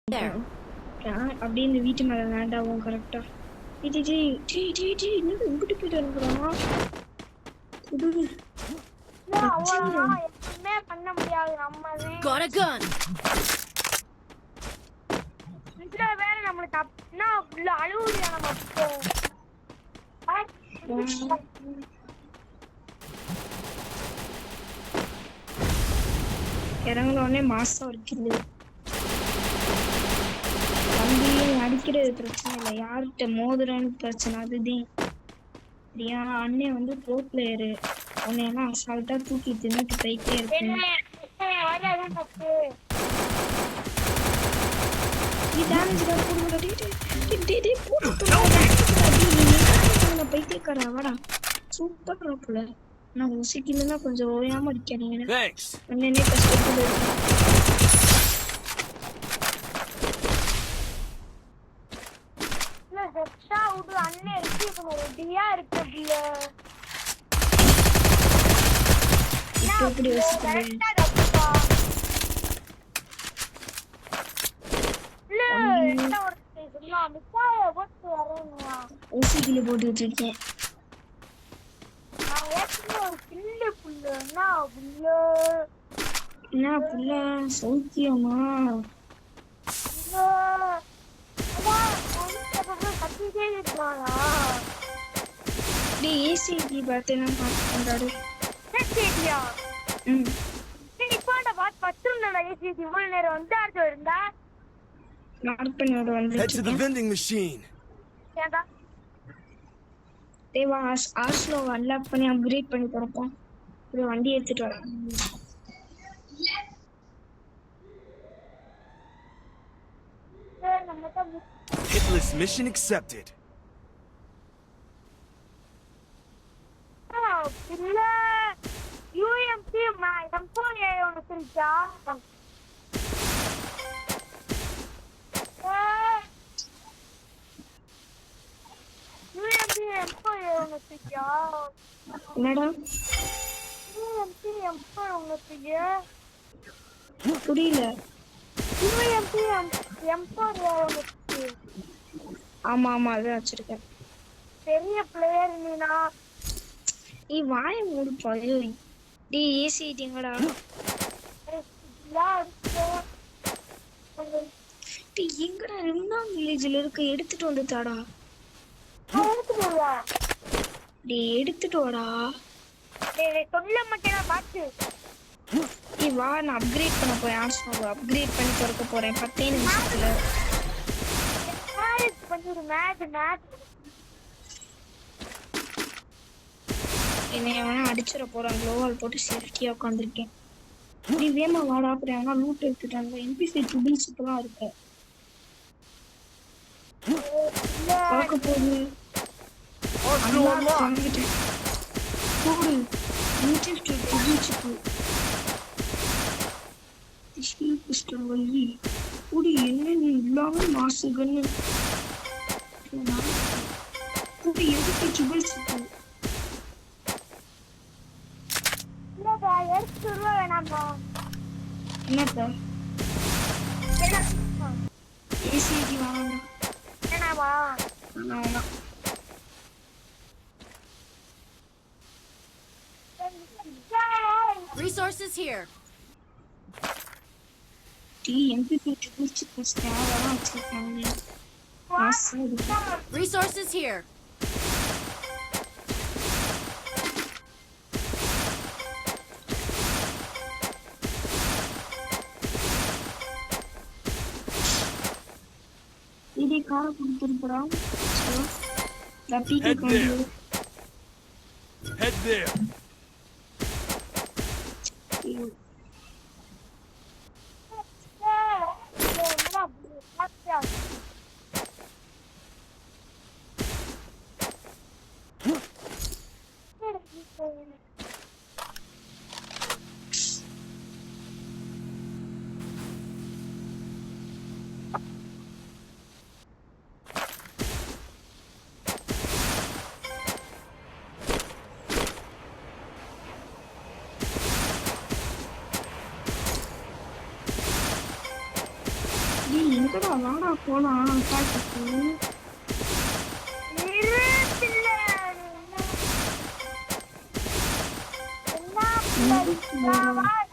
அப்படியே இந்த வீட்டு மேல லேண்ட் ஆகும் கரெக்டா. என்னது இங்கிட்டு போயிட்டு இருக்கிறோம். பண்ண முடியாது நம்மளே. இதுல வேற நம்மளுக்கு அப்படின்னா உள்ள அழுவுறியா நம்ம இறங்கினோடனே மாசம் இருக்குது. வண்டியும் அடிக்கிறது பிரச்சனை இல்லை, யார்கிட்ட மோதுறன்னு பிரச்சனை அதுதான். சரியா அண்ணன் வந்து ப்ரோ பிளேயரு, உன்னையெல்லாம் அசால்ட்டா தூக்கி தின்னுட்டு போயிட்டே இருக்கேன். பைத்தியக்காரா வாடா, சூப்பர் ரோப்ல. நான் சிட்டில கொஞ்சம் ஓயாம அடிக்கிறீங்க, என்னன்னே கஷ்டப்பட்டு. போட்டு வச்சிருக்கேன். என்ன புள்ள சௌக்கியமா? ஏசிடி பார்த்தேன்னா பார்த்துட்டாரு. Head to the vending machine. Deva Oslo unlock பண்ணி அப்கிரேட் பண்ணி தரப்போம். ஒரு வண்டி எடுத்துட்டு வரேன். Hitless mission accepted. UMP M4A ஒன்னு சொல்லிச்சா? UMP M4A ஒன்னு சொல்லிச்சா? என்னடா? UMP M4 ஒன்னு சொல்லியா? புரியல. UMP M4A ஒன்னு சொல்லி. ஆமா ஆமா அத வச்சிருக்கேன். பெரிய பிளேயர் நீனா. நீ வாயை மூடு போய். டி ஏசிடிங்கடா. டி எங்கடா ரெண்டாம் வில்லேஜ்ல இருக்க, எடுத்துட்டு வந்து தாடா. டி எடுத்துட்டு வாடா. டேய் சொல்ல மாட்டேனா பாத்து. நீ வா, நான் அப்கிரேட் பண்ண போறேன். ஆஸ்னோவை அப்கிரேட் பண்ணி தரக்க போறேன் 10 நிமிஷத்துல. பண்ணிரு மேட்ச் என்னைய வேணா அடிச்சிட போறான். க்ளோவால் போட்டு சேஃப்டியா உட்காந்துருக்கேன். நீ வேமா வாடா, அப்புறம் எவனா லூட் எடுத்துட்டாங்க. என்பிசி ட்ரிபிள்ஸ் இப்பெல்லாம் இருக்கு பார்க்க போகுது. வாங்கிட்டேன் போடு. என்ன நீ இல்லாம மாசுகன்னு எதுக்கு ட்ரிபிள்ஸ் இருக்கு? என்னப்பா ஏசிடி வாங்க. என்னவா வேணாம். Resources here. MP3 ட்ரிபிள்ஸ் தேவைதான் வச்சிருக்காங்க. Resources here. இதே கார கொடுத்துருக்குறோம். Head there. எங்கடா வாடா போலாம் பாத்துக்கு. என்ன